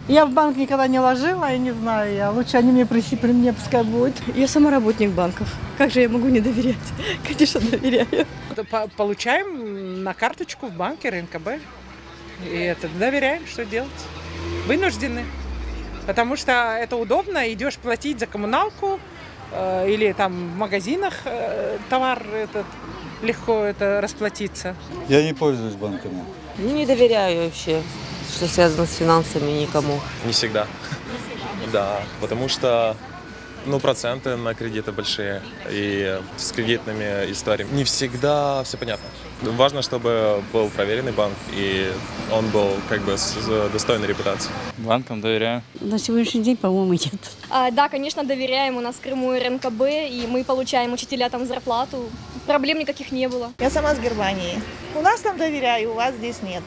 Я в банк никогда не ложила, и не знаю я. Лучше они мне при мне пускай будут. Я сама работник банков. Как же я могу не доверять? Конечно, доверяю. Получаем на карточку в банке РНКБ. И доверяем, что делать. Вынуждены. Потому что это удобно. Идешь платить за коммуналку или там в магазинах товар этот, легко это расплатиться. Я не пользуюсь банками. Не доверяю вообще, что связано с финансами, никому. Не всегда. Да, потому что проценты на кредиты большие, и с кредитными историями не всегда все понятно. Важно, чтобы был проверенный банк, и он был с достойной репутацией. Банкам доверяю. На сегодняшний день, по-моему, нет. Да, конечно, доверяем. У нас в Крыму РНКБ, и мы получаем учителя там зарплату. Проблем никаких не было. Я сама с Германии. У нас там доверяю, у вас здесь нет.